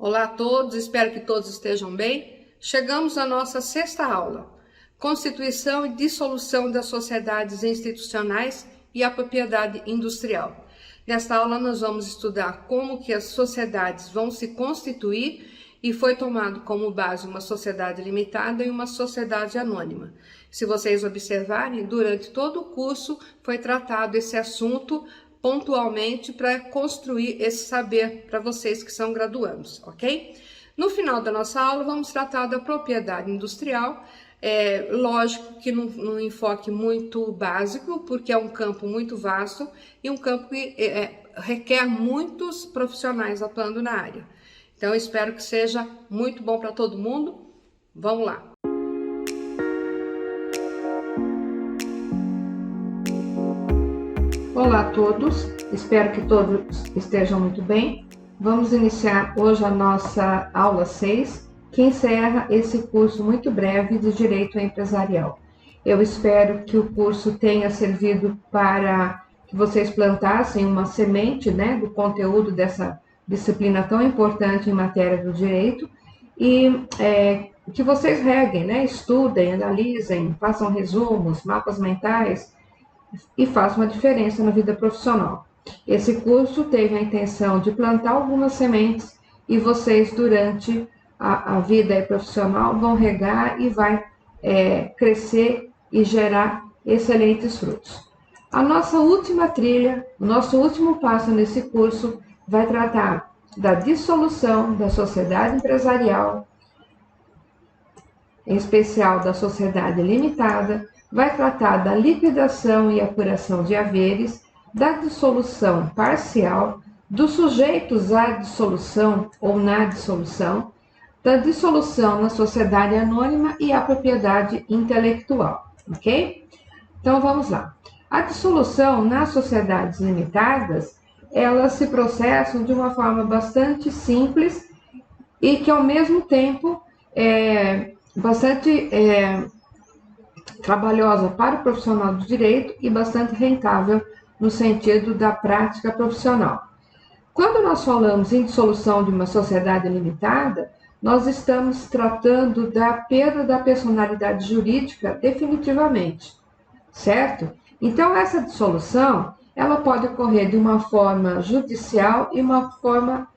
Olá a todos, espero que todos estejam bem. Chegamos à nossa sexta aula, Constituição e Dissolução das Sociedades Institucionais e a Propriedade Industrial. Nesta aula nós vamos estudar como que as sociedades vão se constituir e foi tomado como base uma sociedade limitada e uma sociedade anônima. Se vocês observarem, durante todo o curso foi tratado esse assunto pontualmente para construir esse saber para vocês que são graduandos, ok? No final da nossa aula, vamos tratar da propriedade industrial, lógico que num enfoque muito básico, porque é um campo muito vasto e um campo que requer muitos profissionais atuando na área. Então, espero que seja muito bom para todo mundo. Vamos lá! Olá a todos, espero que todos estejam muito bem. Vamos iniciar hoje a nossa aula 6, que encerra esse curso muito breve de Direito Empresarial. Eu espero que o curso tenha servido para que vocês plantassem uma semente, do conteúdo dessa disciplina tão importante em matéria do direito e que vocês reguem, estudem, analisem, façam resumos, mapas mentais, e faz uma diferença na vida profissional. Esse curso teve a intenção de plantar algumas sementes e vocês, durante a vida profissional, vão regar e vai crescer e gerar excelentes frutos. A nossa última trilha, o nosso último passo nesse curso vai tratar da dissolução da sociedade empresarial, em especial da sociedade limitada, vai tratar da liquidação e apuração de haveres, da dissolução parcial, dos sujeitos à dissolução ou na dissolução, da dissolução na sociedade anônima e a propriedade intelectual, ok? Então vamos lá. A dissolução nas sociedades limitadas, elas se processam de uma forma bastante simples e que ao mesmo tempo é bastante trabalhosa para o profissional do direito e bastante rentável no sentido da prática profissional. Quando nós falamos em dissolução de uma sociedade limitada, nós estamos tratando da perda da personalidade jurídica definitivamente, certo? Então, essa dissolução, ela pode ocorrer de uma forma judicial e uma forma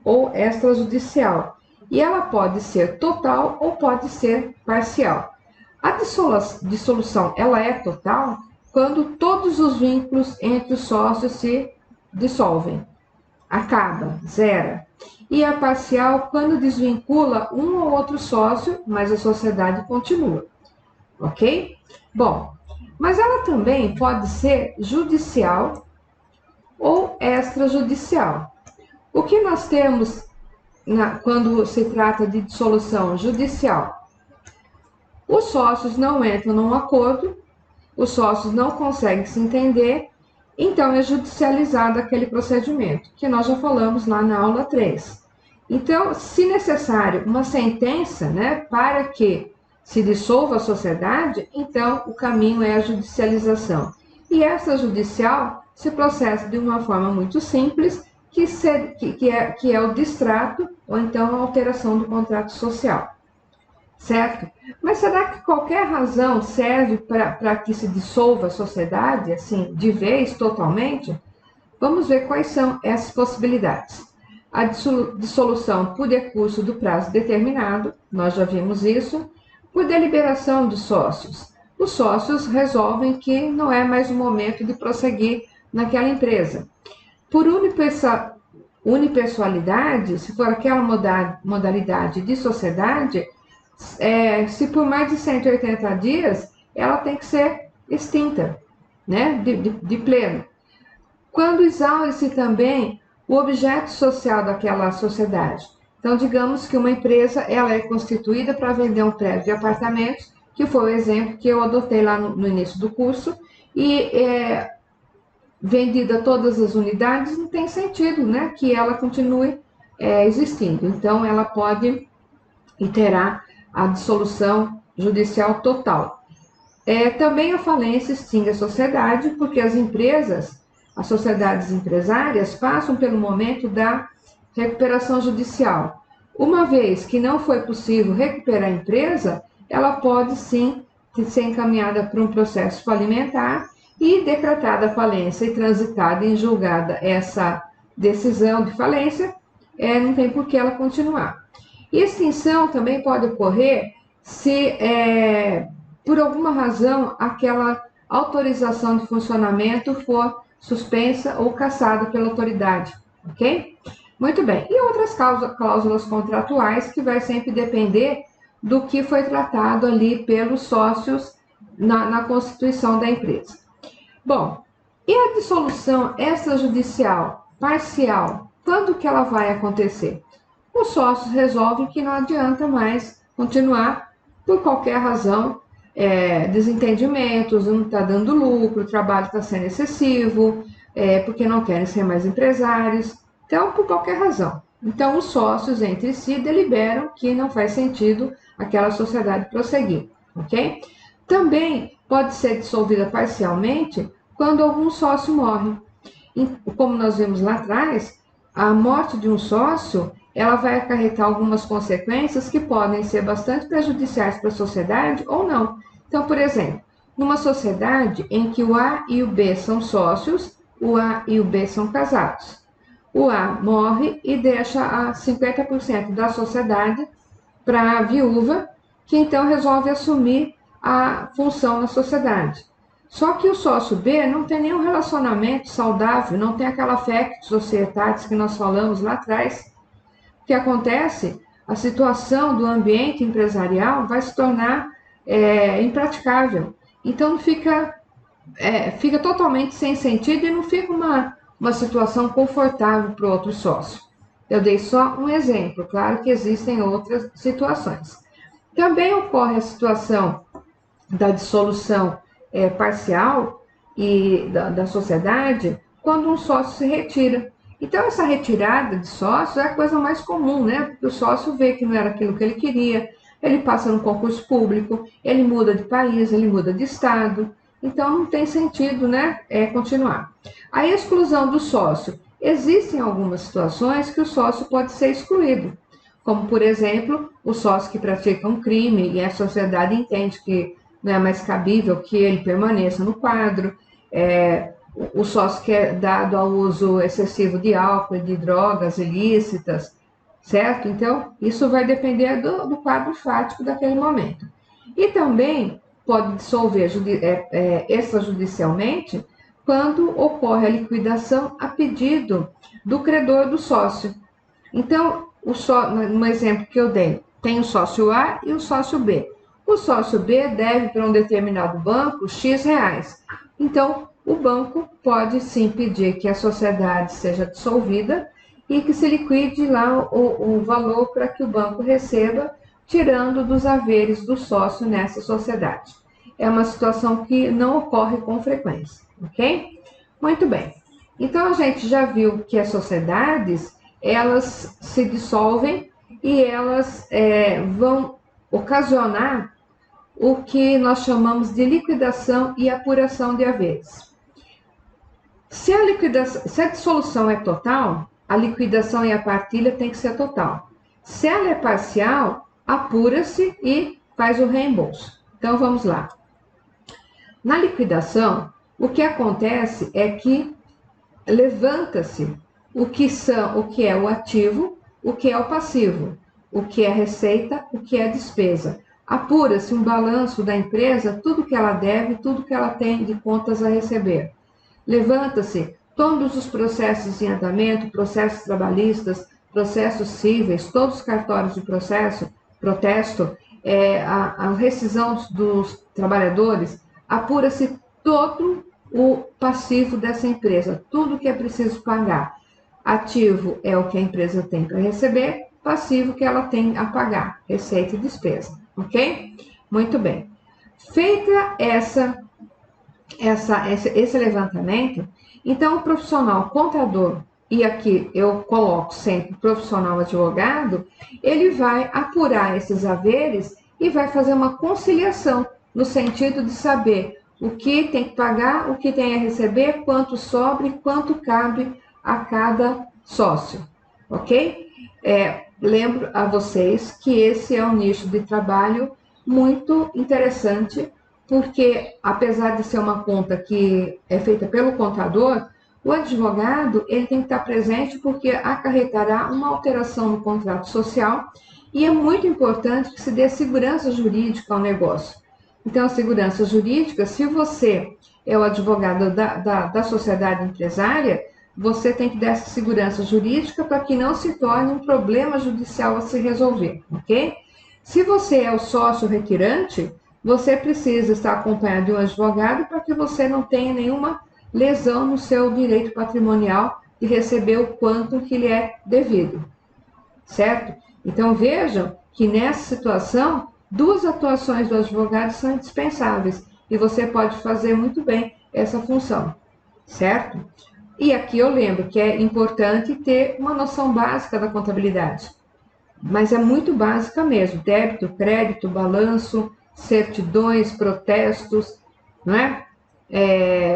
ou extrajudicial. E ela pode ser total ou pode ser parcial. A dissolução, ela é total quando todos os vínculos entre os sócios se dissolvem, acaba, zera. E a parcial quando desvincula um ou outro sócio, mas a sociedade continua, ok? Bom, mas ela também pode ser judicial ou extrajudicial. O que nós temos quando se trata de dissolução judicial? Os sócios não entram num acordo, os sócios não conseguem se entender, então é judicializado aquele procedimento, que nós já falamos lá na aula 3. Então, se necessário uma sentença, para que se dissolva a sociedade, então o caminho é a judicialização. E essa judicial se processa de uma forma muito simples, que é o distrato ou então a alteração do contrato social. Certo? Mas será que qualquer razão serve para que se dissolva a sociedade, assim, de vez, totalmente? Vamos ver quais são essas possibilidades. A dissolução por decurso do prazo determinado, nós já vimos isso, por deliberação dos sócios. Os sócios resolvem que não é mais o momento de prosseguir naquela empresa. Por unipessoalidade, se for aquela modalidade de sociedade, se por mais de 180 dias, ela tem que ser extinta, de pleno. Quando exaure-se também o objeto social daquela sociedade. Então, digamos que uma empresa ela é constituída para vender um prédio de apartamentos, que foi o exemplo que eu adotei lá no início do curso, e vendida todas as unidades, não tem sentido que ela continue existindo. Então, ela pode e terá a dissolução judicial total. Também a falência extingue a sociedade, porque as sociedades empresárias passam pelo momento da recuperação judicial. Uma vez que não foi possível recuperar a empresa, ela pode sim ser encaminhada para um processo falimentar e decretada a falência e transitada em julgada essa decisão de falência, não tem por que ela continuar. E extinção também pode ocorrer se, por alguma razão, aquela autorização de funcionamento for suspensa ou cassada pela autoridade, ok? Muito bem. E outras cláusulas contratuais que vai sempre depender do que foi tratado ali pelos sócios na constituição da empresa. Bom, e a dissolução extrajudicial parcial, quando que ela vai acontecer? Os sócios resolvem que não adianta mais continuar por qualquer razão, desentendimentos, não está dando lucro, o trabalho está sendo excessivo, porque não querem ser mais empresários, então por qualquer razão. Então os sócios entre si deliberam que não faz sentido aquela sociedade prosseguir, ok? Também pode ser dissolvida parcialmente quando algum sócio morre. E, como nós vimos lá atrás, a morte de um sócio, ela vai acarretar algumas consequências que podem ser bastante prejudiciais para a sociedade ou não. Então, por exemplo, numa sociedade em que o A e o B são sócios, o A e o B são casados. O A morre e deixa a 50% da sociedade para a viúva, que então resolve assumir a função na sociedade. Só que o sócio B não tem nenhum relacionamento saudável, não tem aquela affect societatis que nós falamos lá atrás. O que acontece? A situação do ambiente empresarial vai se tornar impraticável. Então fica totalmente sem sentido e não fica uma situação confortável para o outro sócio. Eu dei só um exemplo, claro que existem outras situações. Também ocorre a situação da dissolução parcial e da sociedade quando um sócio se retira. Então, essa retirada de sócio é a coisa mais comum, né? Porque o sócio vê que não era aquilo que ele queria, ele passa no concurso público, ele muda de país, ele muda de estado. Então, não tem sentido, né, continuar. A exclusão do sócio. Existem algumas situações que o sócio pode ser excluído, como, por exemplo, o sócio que pratica um crime e a sociedade entende que não é mais cabível que ele permaneça no quadro, o sócio que é dado ao uso excessivo de álcool e de drogas ilícitas, certo? Então, isso vai depender do quadro fático daquele momento. E também pode dissolver extrajudicialmente quando ocorre a liquidação a pedido do credor do sócio. Então, no exemplo que eu dei, tem o sócio A e o sócio B. O sócio B deve para um determinado banco X reais. Então, o banco pode sim pedir que a sociedade seja dissolvida e que se liquide lá o valor para que o banco receba, tirando dos haveres do sócio nessa sociedade. É uma situação que não ocorre com frequência, ok? Muito bem. Então, a gente já viu que as sociedades, elas se dissolvem e elas vão ocasionar o que nós chamamos de liquidação e apuração de haveres. Se a dissolução é total, a liquidação e a partilha tem que ser total. Se ela é parcial, apura-se e faz o reembolso. Então, vamos lá. Na liquidação, o que acontece é que levanta-se o que é o ativo, o que é o passivo, o que é receita, o que é despesa. Apura-se um balanço da empresa, tudo que ela deve, tudo que ela tem de contas a receber. Levanta-se todos os processos em andamento, processos trabalhistas, processos cíveis, todos os cartórios de protesto, a rescisão dos trabalhadores, apura-se todo o passivo dessa empresa, tudo que é preciso pagar. Ativo é o que a empresa tem para receber, passivo que ela tem a pagar, receita e despesa, ok? Muito bem. Feita esse levantamento, então o profissional contador, e aqui eu coloco sempre profissional advogado, ele vai apurar esses haveres e vai fazer uma conciliação, no sentido de saber o que tem que pagar, o que tem a receber, quanto sobra e quanto cabe a cada sócio, ok? lembro a vocês que esse é um nicho de trabalho muito interessante, porque apesar de ser uma conta que é feita pelo contador, o advogado ele tem que estar presente porque acarretará uma alteração no contrato social e é muito importante que se dê segurança jurídica ao negócio. Então, a segurança jurídica, se você é o advogado da sociedade empresária, você tem que dar essa segurança jurídica para que não se torne um problema judicial a se resolver, ok? Se você é o sócio retirante, você precisa estar acompanhado de um advogado para que você não tenha nenhuma lesão no seu direito patrimonial de receber o quanto que lhe é devido, certo? Então vejam que nessa situação, duas atuações do advogado são indispensáveis e você pode fazer muito bem essa função, certo? E aqui eu lembro que é importante ter uma noção básica da contabilidade, mas é muito básica mesmo: débito, crédito, balanço, certidões, protestos, não é?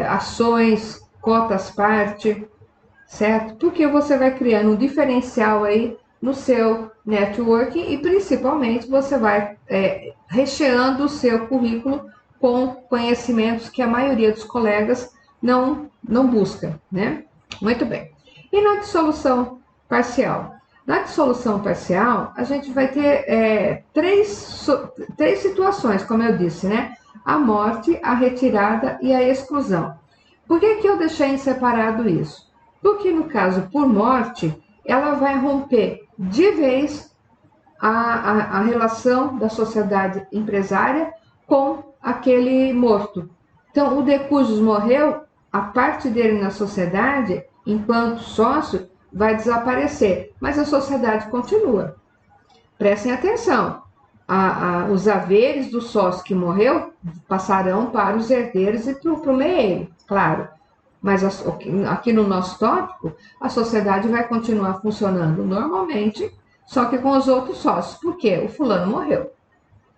Ações, cotas parte, certo? Porque você vai criando um diferencial aí no seu networking e principalmente você vai recheando o seu currículo com conhecimentos que a maioria dos colegas não busca, né? Muito bem. E na dissolução parcial? Na dissolução parcial, a gente vai ter três situações, como eu disse, né? A morte, a retirada e a exclusão. Por que eu deixei em separado isso? Porque no caso por morte, ela vai romper de vez a relação da sociedade empresária com aquele morto. Então, o de cujos morreu, a parte dele na sociedade, enquanto sócio, vai desaparecer, mas a sociedade continua. Prestem atenção, os haveres do sócio que morreu passarão para os herdeiros e para o meio, claro. Mas aqui no nosso tópico, a sociedade vai continuar funcionando normalmente, só que com os outros sócios. Por quê? O fulano morreu,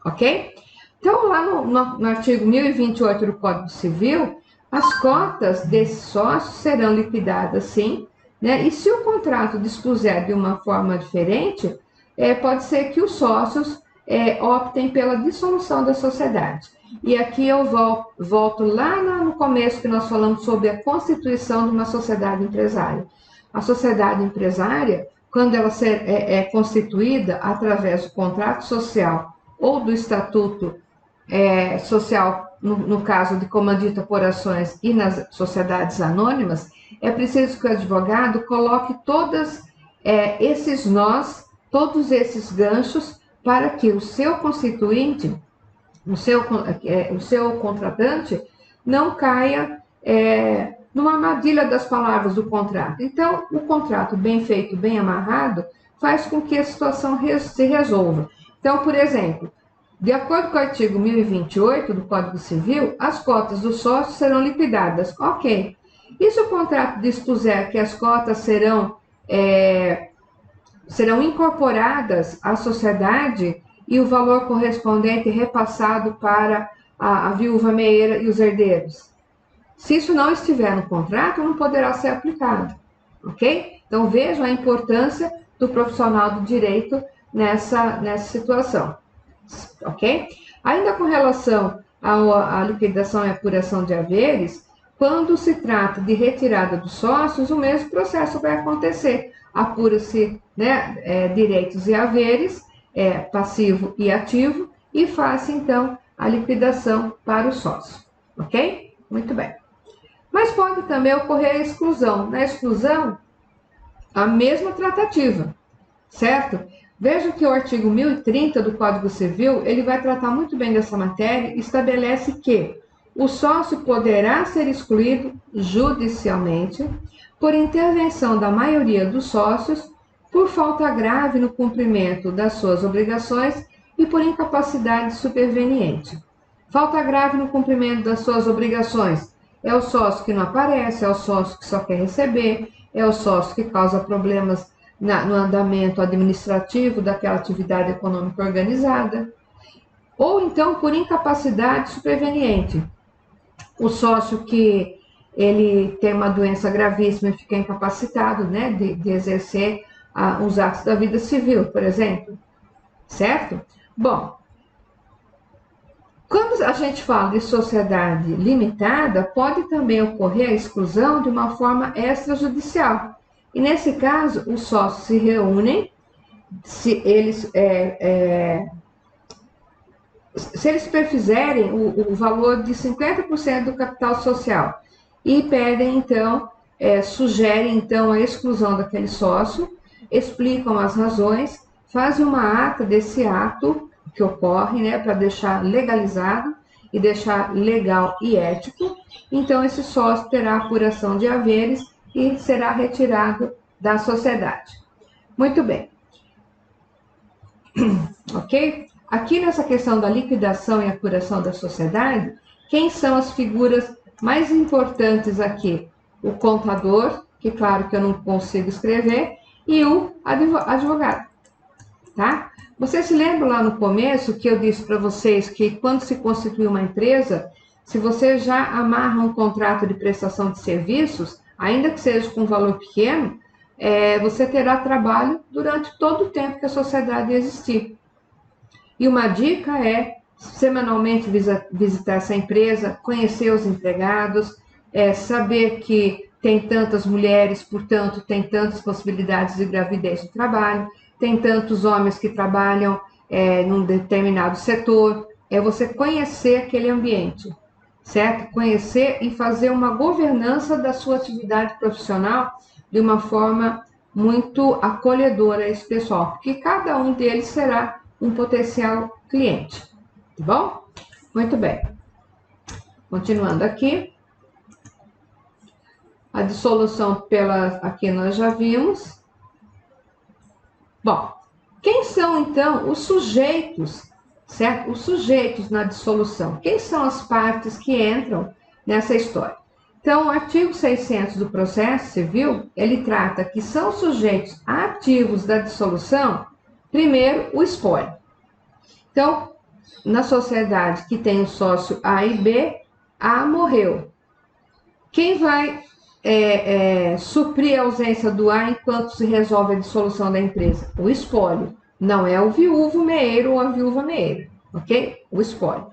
ok? Então, lá no artigo 1028 do Código Civil, as cotas desses sócios serão liquidadas, sim, né? E se o contrato dispuser de uma forma diferente, pode ser que os sócios optem pela dissolução da sociedade. E aqui eu volto lá no começo que nós falamos sobre a constituição de uma sociedade empresária. A sociedade empresária, quando ela é constituída através do contrato social ou do estatuto social, no caso de comandita por ações e nas sociedades anônimas, é preciso que o advogado coloque todos esses nós, todos esses ganchos, para que o seu constituinte, o seu contratante, não caia numa armadilha das palavras do contrato. Então, o contrato bem feito, bem amarrado, faz com que a situação se resolva. Então, por exemplo, de acordo com o artigo 1028 do Código Civil, as cotas dos sócios serão liquidadas. Ok. E se o contrato dispuser que as cotas serão incorporadas à sociedade e o valor correspondente repassado para a viúva meieira e os herdeiros? Se isso não estiver no contrato, não poderá ser aplicado, ok? Então, vejam a importância do profissional do direito nessa situação, ok? Ainda com relação à liquidação e apuração de haveres, quando se trata de retirada dos sócios, o mesmo processo vai acontecer. Apura-se, né, direitos e haveres, passivo e ativo, e faz então a liquidação para o sócio, ok? Muito bem. Mas pode também ocorrer a exclusão. Na exclusão, a mesma tratativa, certo? Veja que o artigo 1030 do Código Civil, ele vai tratar muito bem dessa matéria e estabelece que o sócio poderá ser excluído judicialmente por intervenção da maioria dos sócios, por falta grave no cumprimento das suas obrigações e por incapacidade superveniente. Falta grave no cumprimento das suas obrigações é o sócio que não aparece, é o sócio que só quer receber, é o sócio que causa problemas no andamento administrativo daquela atividade econômica organizada, ou então por incapacidade superveniente. O sócio que ele tem uma doença gravíssima e fica incapacitado, né, de exercer os atos da vida civil, por exemplo, certo? Bom, quando a gente fala de sociedade limitada, pode também ocorrer a exclusão de uma forma extrajudicial. E nesse caso, os sócios se reúnem, se eles perfizerem o valor de 50% do capital social e pedem, então, sugerem, então, a exclusão daquele sócio, explicam as razões, fazem uma ata desse ato que ocorre, né, para deixar legalizado e deixar legal e ético. Então, esse sócio terá apuração de haveres e será retirado da sociedade. Muito bem. Ok? Aqui nessa questão da liquidação e apuração da sociedade, quem são as figuras mais importantes aqui? O contador, que claro que eu não consigo escrever, e o advogado, tá? Você se lembra lá no começo que eu disse para vocês que quando se constitui uma empresa, se você já amarra um contrato de prestação de serviços, ainda que seja com um valor pequeno, você terá trabalho durante todo o tempo que a sociedade existir. E uma dica é semanalmente visitar essa empresa, conhecer os empregados, saber que tem tantas mulheres, portanto, tem tantas possibilidades de gravidez no trabalho, tem tantos homens que trabalham num determinado setor. É você conhecer aquele ambiente, certo? Conhecer e fazer uma governança da sua atividade profissional de uma forma muito acolhedora a esse pessoal, porque cada um deles será um potencial cliente, tá bom? Muito bem. Continuando aqui. A dissolução aqui nós já vimos. Bom, quem são então os sujeitos, certo? Os sujeitos na dissolução. Quem são as partes que entram nessa história? Então, o artigo 600 do Processo Civil, ele trata que são sujeitos ativos da dissolução, primeiro, o espólio. Então, na sociedade que tem o sócio A e B, A morreu. Quem vai suprir a ausência do A enquanto se resolve a dissolução da empresa? O espólio. Não é o viúvo meeiro ou a viúva meeira, ok? O espólio.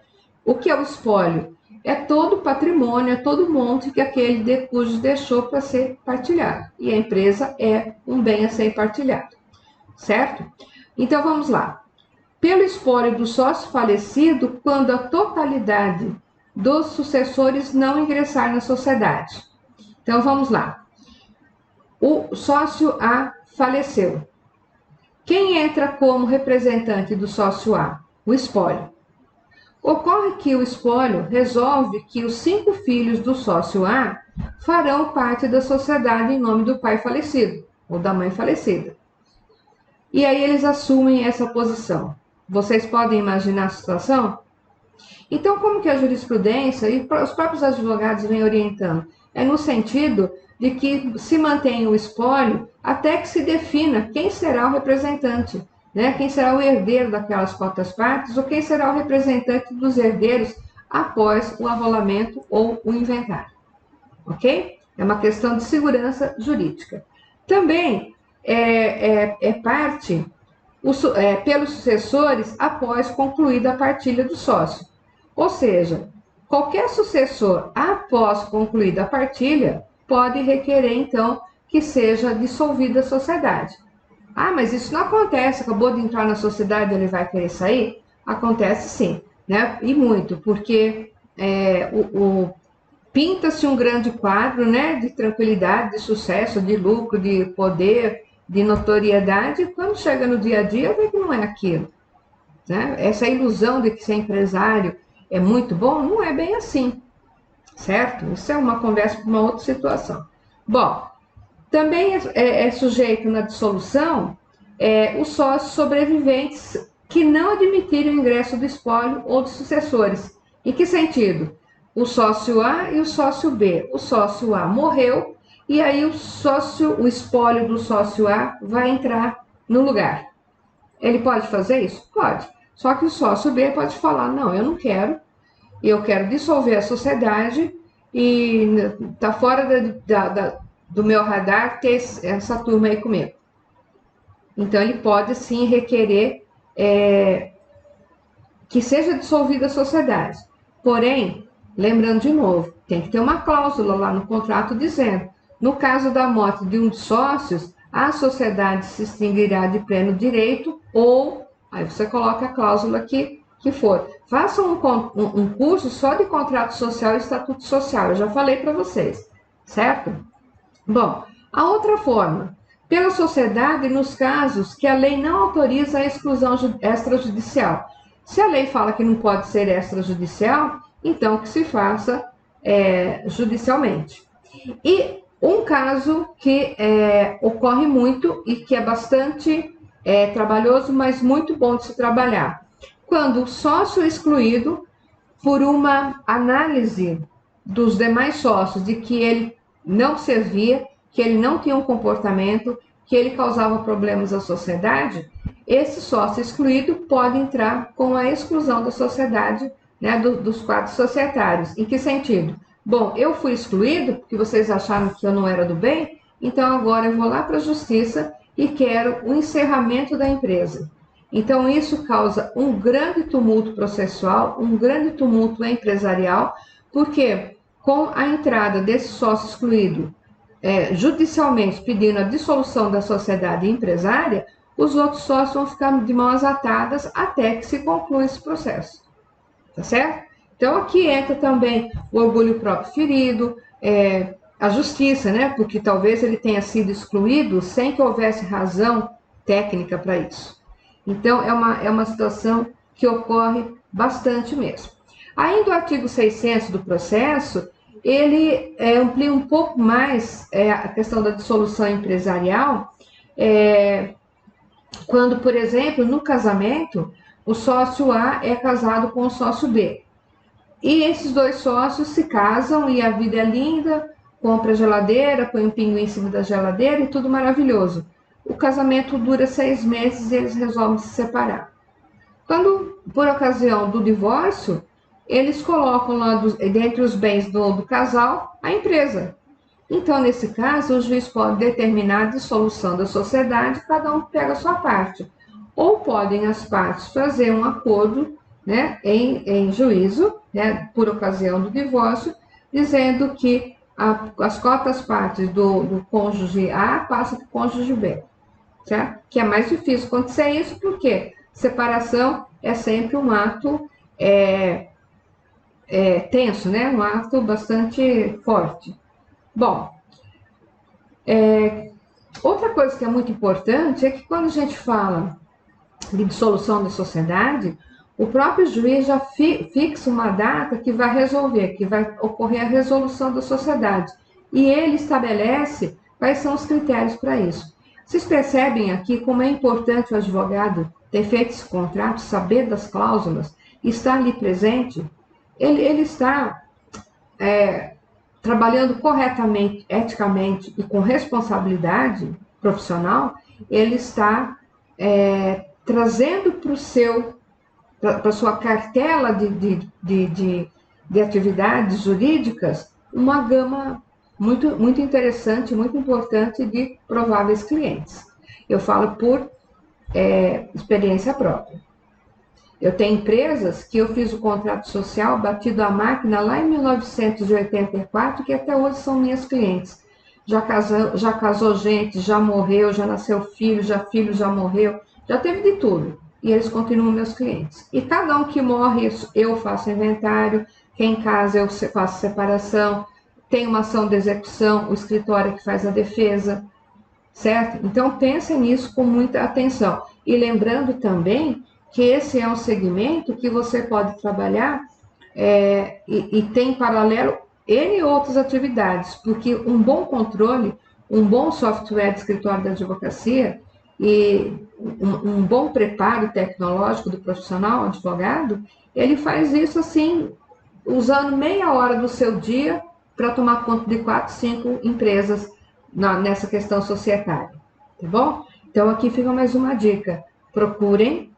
O que é o espólio? É todo o patrimônio, é todo o monte que aquele decújo deixou para ser partilhado. E a empresa é um bem a ser partilhado, certo? Então, vamos lá. Pelo espólio do sócio falecido, quando a totalidade dos sucessores não ingressar na sociedade. Então, vamos lá. O sócio A faleceu. Quem entra como representante do sócio A? O espólio. Ocorre que o espólio resolve que os 5 filhos do sócio A farão parte da sociedade em nome do pai falecido ou da mãe falecida. E aí eles assumem essa posição. Vocês podem imaginar a situação? Então, como que a jurisprudência e os próprios advogados vêm orientando? É no sentido de que se mantenha o espólio até que se defina quem será o representante, né? Quem será o herdeiro daquelas cotas partes ou quem será o representante dos herdeiros após o arrolamento ou o inventário. Ok? É uma questão de segurança jurídica. Também parte pelos sucessores após concluída a partilha do sócio. Ou seja, qualquer sucessor após concluída a partilha pode requerer, então, que seja dissolvida a sociedade. Ah, mas isso não acontece, acabou de entrar na sociedade, ele vai querer sair? Acontece sim, né? E muito, porque pinta-se um grande quadro, né, de tranquilidade, de sucesso, de lucro, de poder, de notoriedade, e quando chega no dia a dia, vê que não é aquilo. Né? Essa ilusão de que ser empresário é muito bom, não é bem assim, certo? Isso é uma conversa para uma outra situação. Bom, também é sujeito na dissolução os sócios sobreviventes que não admitirem o ingresso do espólio ou dos sucessores. Em que sentido? O sócio A e o sócio B. O sócio A morreu e aí o espólio do sócio A vai entrar no lugar. Ele pode fazer isso? Pode. Só que o sócio B pode falar, não, eu não quero, eu quero dissolver a sociedade e está fora do meu radar ter essa turma aí comigo. Então, ele pode sim requerer que seja dissolvida a sociedade. Porém, lembrando de novo, tem que ter uma cláusula lá no contrato dizendo: no caso da morte de um dos sócios, a sociedade se extinguirá de pleno direito, ou aí você coloca a cláusula que for. Faça um curso só de contrato social e estatuto social, eu já falei para vocês, certo? Bom, a outra forma, pela sociedade nos casos que a lei não autoriza a exclusão extrajudicial. Se a lei fala que não pode ser extrajudicial, então que se faça judicialmente. E um caso que ocorre muito e que é bastante trabalhoso, mas muito bom de se trabalhar. Quando o sócio excluído, por uma análise dos demais sócios de que ele não servia, que ele não tinha um comportamento, que ele causava problemas à sociedade, esse sócio excluído pode entrar com a exclusão da sociedade, né, dos quadros societários. Em que sentido? Bom, eu fui excluído porque vocês acharam que eu não era do bem, então agora eu vou lá para a justiça e quero o encerramento da empresa. Então, isso causa um grande tumulto processual, um grande tumulto empresarial, porque com a entrada desse sócio excluído judicialmente pedindo a dissolução da sociedade empresária, os outros sócios vão ficar de mãos atadas até que se conclua esse processo. Tá certo? Então, aqui entra também o orgulho próprio ferido, a justiça, né? Porque talvez ele tenha sido excluído sem que houvesse razão técnica para isso. Então, é uma situação que ocorre bastante mesmo. Ainda o artigo 600 do processo, ele amplia um pouco mais a questão da dissolução empresarial, quando, por exemplo, no casamento, o sócio A é casado com o sócio B. E esses dois sócios se casam e a vida é linda, compra geladeira, põe um pinguim em cima da geladeira e tudo maravilhoso. O casamento dura 6 meses e eles resolvem se separar. Quando, por ocasião do divórcio, eles colocam lá, dentre os bens do casal, a empresa. Então, nesse caso, o juiz pode determinar a dissolução da sociedade, cada um pega a sua parte. Ou podem as partes fazer um acordo, né, em juízo, né, por ocasião do divórcio, dizendo que as cotas partes do cônjuge A passam para o cônjuge B. Certo? Que é mais difícil acontecer isso, porque separação é sempre um ato tenso, né? Um ato bastante forte. Bom, outra coisa que é muito importante é que quando a gente fala de dissolução da sociedade, o próprio juiz já fixa uma data que vai resolver, que vai ocorrer a resolução da sociedade. E ele estabelece quais são os critérios para isso. Vocês percebem aqui como é importante o advogado ter feito esse contrato, saber das cláusulas, estar ali presente? Ele está trabalhando corretamente, eticamente e com responsabilidade profissional, ele está trazendo para a sua cartela de atividades jurídicas uma gama muito, muito interessante, muito importante de prováveis clientes. Eu falo por experiência própria. Eu tenho empresas que eu fiz o contrato social batido à máquina lá em 1984, que até hoje são minhas clientes. Já casou gente, já morreu, já nasceu filho já morreu, já teve de tudo. E eles continuam meus clientes. E cada um que morre, eu faço inventário, quem casa eu faço separação, tem uma ação de execução, o escritório que faz a defesa, certo? Então, pensem nisso com muita atenção. E lembrando também que esse é um segmento que você pode trabalhar e tem em paralelo N outras atividades, porque um bom controle, um bom software de escritório da advocacia e um bom preparo tecnológico do profissional advogado, ele faz isso assim, usando meia hora do seu dia para tomar conta de 4, 5 empresas nessa questão societária, tá bom? Então, aqui fica mais uma dica. Procurem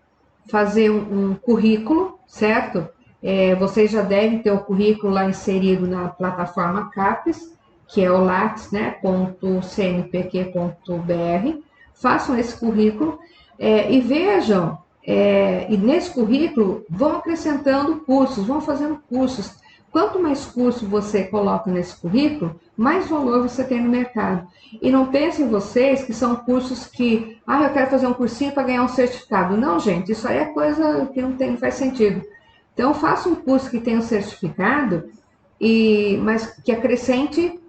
fazer um currículo, certo? Vocês já devem ter o currículo lá inserido na plataforma CAPES, que é o lattes, né, .cnpq.br. façam esse currículo e vejam, e nesse currículo vão acrescentando cursos, vão fazendo cursos. Quanto mais curso você coloca nesse currículo, mais valor você tem no mercado. E não pensem vocês que são cursos que, eu quero fazer um cursinho para ganhar um certificado. Não, gente, isso aí é coisa que não faz sentido. Então, faça um curso que tenha um certificado, mas que acrescente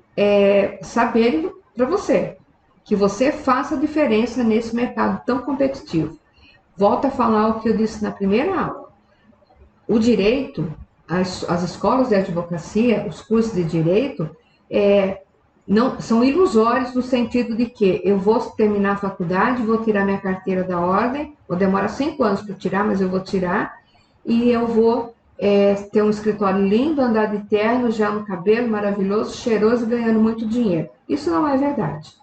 saber para você, que você faça diferença nesse mercado tão competitivo. Volto a falar o que eu disse na primeira aula. O direito, as escolas de advocacia, os cursos de direito, não são ilusórios no sentido de que eu vou terminar a faculdade, vou tirar minha carteira da ordem, vou demorar 5 anos para tirar, mas eu vou tirar, e eu vou ter um escritório lindo, andar de terno, já no cabelo, maravilhoso, cheiroso, ganhando muito dinheiro. Isso não é verdade.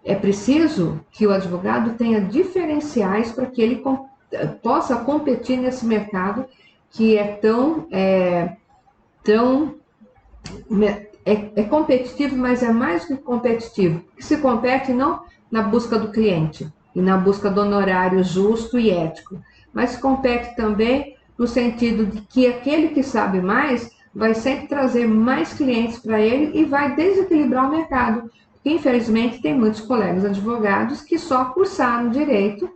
É preciso que o advogado tenha diferenciais para que ele possa competir nesse mercado que é competitivo, mas é mais que competitivo. Se compete não na busca do cliente e na busca do honorário justo e ético, mas compete também no sentido de que aquele que sabe mais vai sempre trazer mais clientes para ele e vai desequilibrar o mercado. Porque, infelizmente, tem muitos colegas advogados que só cursaram direito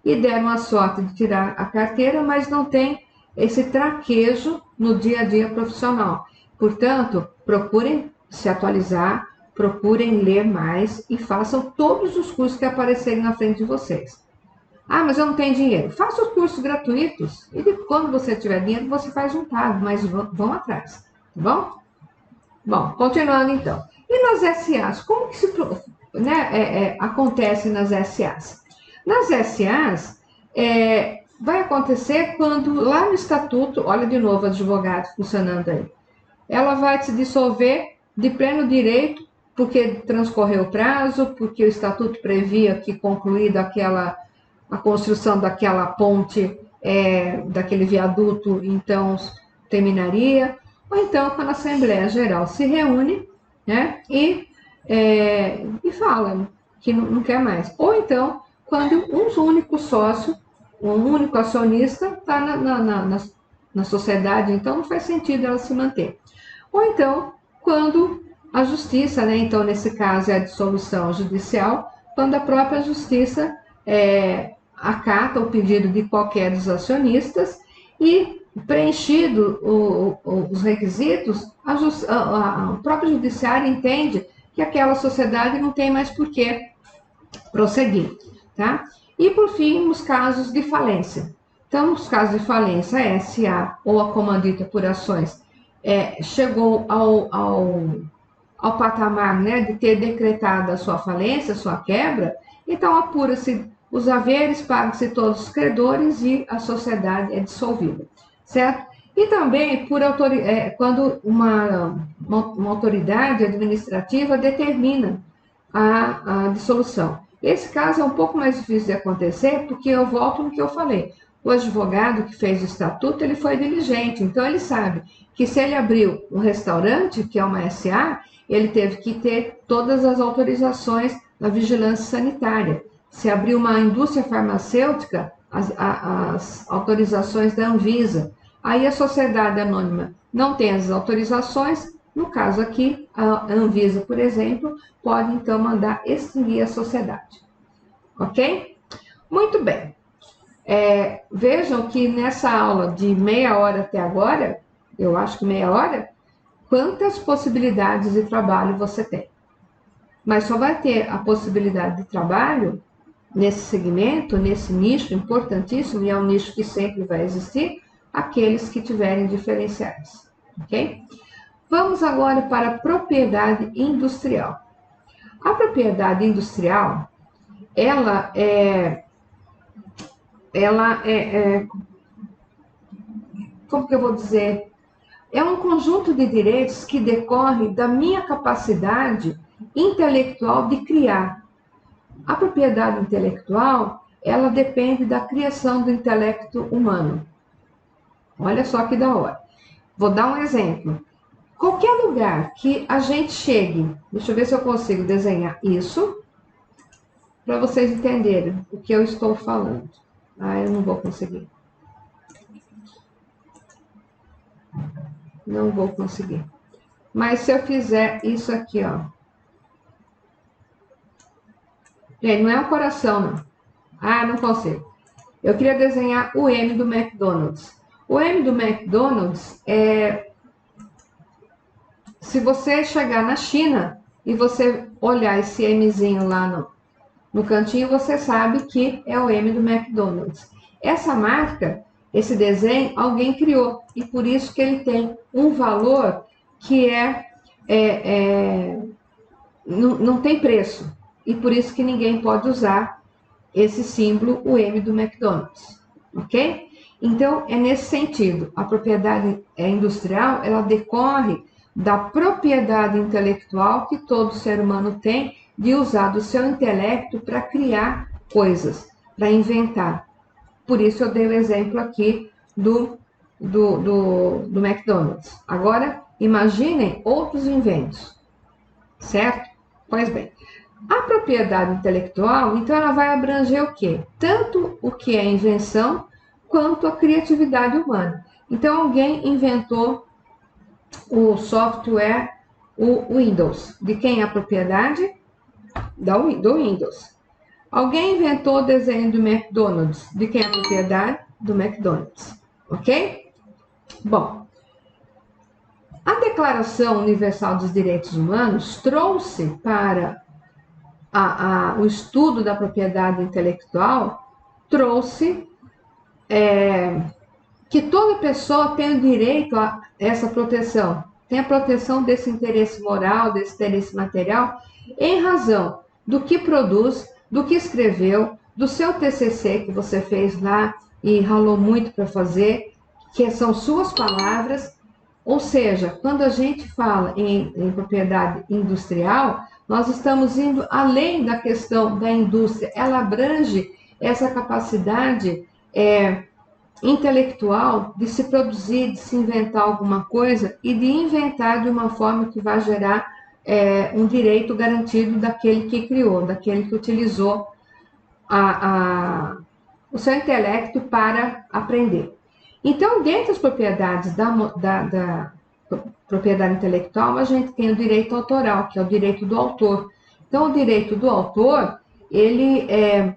e deram a sorte de tirar a carteira, mas não tem esse traquejo no dia a dia profissional. Portanto, procurem se atualizar, procurem ler mais e façam todos os cursos que aparecerem na frente de vocês. Mas eu não tenho dinheiro. Faça os cursos gratuitos e quando você tiver dinheiro, você faz um pago, mas vão atrás, tá bom? Bom, continuando então. E nas SAs, como que acontece nas SAs? Nas SAs, vai acontecer quando lá no estatuto, olha de novo o advogado funcionando aí, ela vai se dissolver de pleno direito, porque transcorreu o prazo, porque o estatuto previa que concluída a construção daquela ponte, daquele viaduto, então terminaria, ou então quando a Assembleia Geral se reúne, né, e fala que não quer mais. Ou então, quando um único sócio, um único acionista está na sociedade, então não faz sentido ela se manter. Ou então, quando a justiça, né, então nesse caso é a dissolução judicial, quando a própria justiça acata o pedido de qualquer dos acionistas e, preenchido os requisitos, o próprio judiciário entende que aquela sociedade não tem mais por que prosseguir, tá? E, por fim, os casos de falência. Então, nos casos de falência, a SA ou a comandita por ações chegou ao patamar, né, de ter decretado a sua falência, a sua quebra, então apura-se os haveres, pagam-se todos os credores e a sociedade é dissolvida, certo? E também quando uma autoridade administrativa determina a dissolução. Esse caso é um pouco mais difícil de acontecer, porque eu volto no que eu falei. O advogado que fez o estatuto, ele foi diligente, então ele sabe que se ele abriu um restaurante, que é uma SA, ele teve que ter todas as autorizações da vigilância sanitária. Se abriu uma indústria farmacêutica, as autorizações da Anvisa. Aí a sociedade anônima não tem as autorizações, no caso aqui, a Anvisa, por exemplo, pode então mandar extinguir a sociedade. Ok? Muito bem. Vejam que nessa aula de meia hora até agora, eu acho que meia hora, quantas possibilidades de trabalho você tem. Mas só vai ter a possibilidade de trabalho nesse segmento, nesse nicho importantíssimo, e é um nicho que sempre vai existir, aqueles que tiverem diferenciais. Ok? Vamos agora para a propriedade industrial. A propriedade industrial, ela como que eu vou dizer? É um conjunto de direitos que decorre da minha capacidade intelectual de criar. A propriedade intelectual, ela depende da criação do intelecto humano. Olha só que da hora. Vou dar um exemplo. Qualquer lugar que a gente chegue, deixa eu ver se eu consigo desenhar isso. para vocês entenderem o que eu estou falando. Ah, eu não vou conseguir. Não vou conseguir. Mas se eu fizer isso aqui, ó. Gente, não é um coração, não. Ah, não consigo. Eu queria desenhar o M do McDonald's. O M do McDonald's é... Se você chegar na China e você olhar esse Mzinho lá no cantinho, você sabe que é o M do McDonald's. Essa marca, esse desenho, alguém criou. E por isso que ele tem um valor que não tem preço. E por isso que ninguém pode usar esse símbolo, o M do McDonald's. Ok? Então, é nesse sentido. A propriedade industrial, ela decorre da propriedade intelectual que todo ser humano tem de usar do seu intelecto para criar coisas, para inventar. Por isso eu dei o exemplo aqui do McDonald's. Agora, imaginem outros inventos, certo? Pois bem, a propriedade intelectual, então, ela vai abranger o quê? Tanto o que é invenção, quanto a criatividade humana. Então, alguém inventou o software, o Windows. De quem é a propriedade? Do Windows. Alguém inventou o desenho do McDonald's. De quem é a propriedade? Do McDonald's. Ok? Bom, a Declaração Universal dos Direitos Humanos trouxe para o estudo da propriedade intelectual, trouxe que toda pessoa tem o direito a essa proteção, tem a proteção desse interesse moral, desse interesse material, em razão do que produz, do que escreveu, do seu TCC que você fez lá e ralou muito para fazer, que são suas palavras. Ou seja, quando a gente fala em propriedade industrial, nós estamos indo além da questão da indústria, ela abrange essa capacidade intelectual de se produzir, de se inventar alguma coisa e de inventar de uma forma que vai gerar um direito garantido daquele que criou, daquele que utilizou o seu intelecto para aprender. Então, dentre as propriedades da propriedade intelectual, a gente tem o direito autoral, que é o direito do autor. Então, o direito do autor, ele é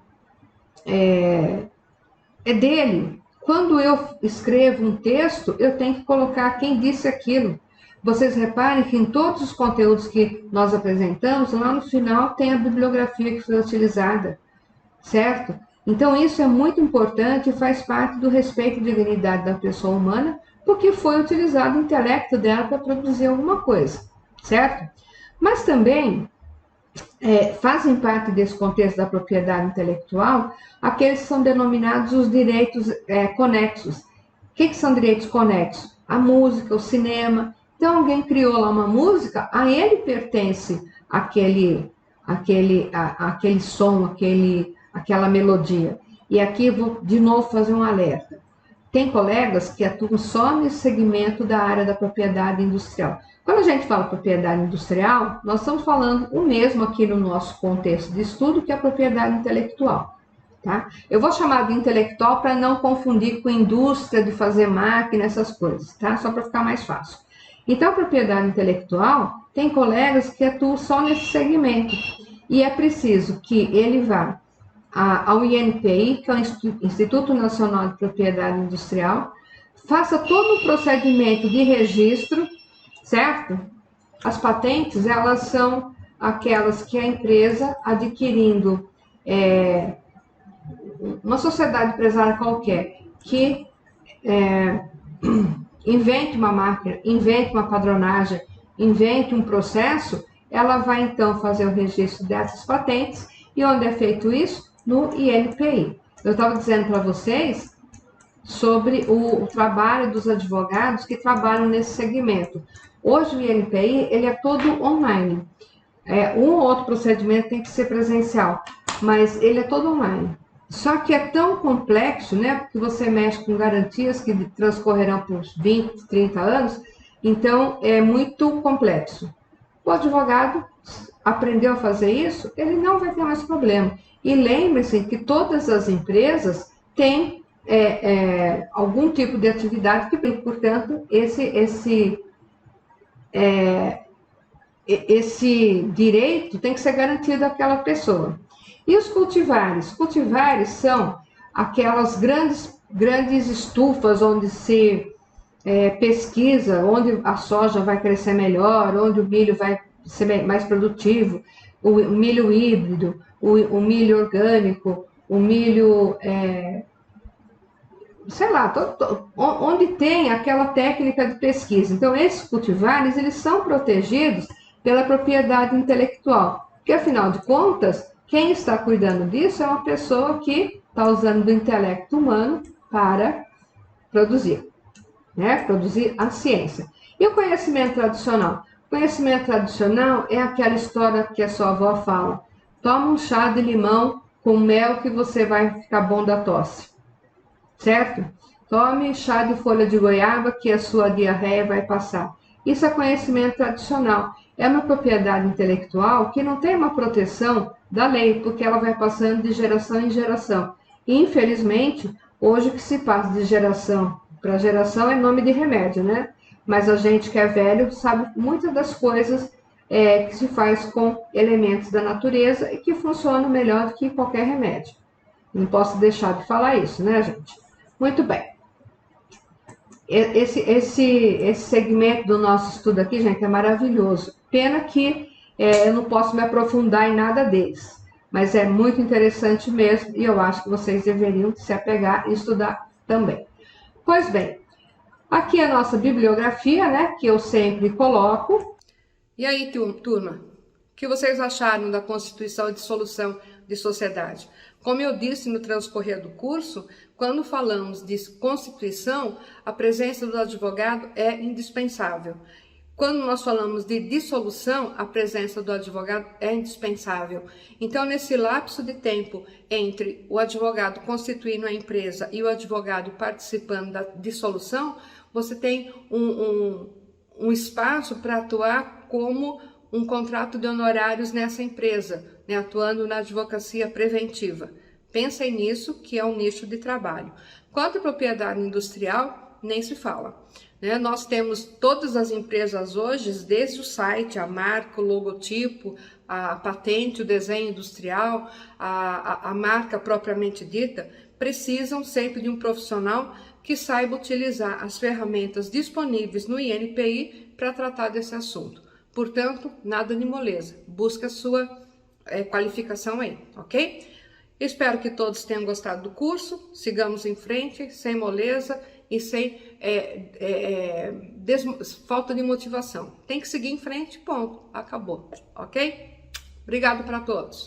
dele. Quando eu escrevo um texto, eu tenho que colocar quem disse aquilo. Vocês reparem que em todos os conteúdos que nós apresentamos, lá no final tem a bibliografia que foi utilizada, certo? Então, isso é muito importante e faz parte do respeito à dignidade da pessoa humana, porque foi utilizado o intelecto dela para produzir alguma coisa, certo? Mas também fazem parte desse contexto da propriedade intelectual aqueles que são denominados os direitos conexos. O que são direitos conexos? A música, o cinema. Então, alguém criou lá uma música, a ele pertence aquele som, aquela melodia. E aqui vou de novo fazer um alerta. Tem colegas que atuam só nesse segmento da área da propriedade industrial. Quando a gente fala propriedade industrial, nós estamos falando o mesmo aqui no nosso contexto de estudo, que é a propriedade intelectual. Tá? Eu vou chamar de intelectual para não confundir com indústria de fazer máquina, essas coisas, tá? Só para ficar mais fácil. Então, a propriedade intelectual tem colegas que atuam só nesse segmento. E é preciso que ele vá ao INPI, que é o Instituto Nacional de Propriedade Industrial, faça todo o procedimento de registro, certo? As patentes, elas são aquelas que a empresa, adquirindo uma sociedade empresária qualquer, que invente uma máquina, invente uma padronagem, invente um processo, ela vai então fazer o registro dessas patentes. E onde é feito isso? No INPI. Eu estava dizendo para vocês sobre o trabalho dos advogados que trabalham nesse segmento. Hoje o INPI, ele é todo online. Um ou outro procedimento tem que ser presencial, mas ele é todo online. Só que é tão complexo, né? Porque você mexe com garantias que transcorrerão por 20, 30 anos, então é muito complexo. O advogado aprendeu a fazer isso, ele não vai ter mais problema. E lembre-se que todas as empresas têm algum tipo de atividade que, portanto, esse direito tem que ser garantido àquela pessoa. E os cultivares? Cultivares são aquelas grandes estufas onde se pesquisa, onde a soja vai crescer melhor, onde o milho vai ser mais produtivo, o milho híbrido, o milho orgânico, o milho, sei lá, onde tem aquela técnica de pesquisa. Então, esses cultivares, eles são protegidos pela propriedade intelectual, porque, afinal de contas, quem está cuidando disso é uma pessoa que está usando do intelecto humano para produzir, né? Produzir a ciência. E o conhecimento tradicional? O conhecimento tradicional é aquela história que a sua avó fala: toma um chá de limão com mel que você vai ficar bom da tosse, certo? Tome chá de folha de goiaba que a sua diarreia vai passar. Isso é conhecimento tradicional. É uma propriedade intelectual que não tem uma proteção da lei, porque ela vai passando de geração em geração. E, infelizmente, hoje o que se passa de geração para geração é nome de remédio, né? Mas a gente que é velho sabe muitas das coisas que se faz com elementos da natureza e que funcionam melhor do que qualquer remédio. Não posso deixar de falar isso, né, gente? Muito bem. Esse segmento do nosso estudo aqui, gente, é maravilhoso. Pena que eu não posso me aprofundar em nada deles, mas é muito interessante mesmo e eu acho que vocês deveriam se apegar e estudar também. Pois bem, aqui é a nossa bibliografia, né, que eu sempre coloco. E aí, turma, o que vocês acharam da Constituição e Dissolução de Sociedade? Como eu disse no transcorrer do curso, quando falamos de Constituição, a presença do advogado é indispensável. Quando nós falamos de dissolução, a presença do advogado é indispensável. Então, nesse lapso de tempo entre o advogado constituindo a empresa e o advogado participando da dissolução, você tem um espaço para atuar como um contrato de honorários nessa empresa, né, atuando na advocacia preventiva. Pensem nisso, que é um nicho de trabalho. Quanto à propriedade industrial, nem se fala, né? Nós temos todas as empresas hoje, desde o site, a marca, o logotipo, a patente, o desenho industrial, a marca propriamente dita, precisam sempre de um profissional que saiba utilizar as ferramentas disponíveis no INPI para tratar desse assunto. Portanto, nada de moleza, busca a sua qualificação aí, ok? Espero que todos tenham gostado do curso, sigamos em frente, sem moleza e sem falta de motivação. Tem que seguir em frente, ponto, acabou, ok? Obrigado para todos.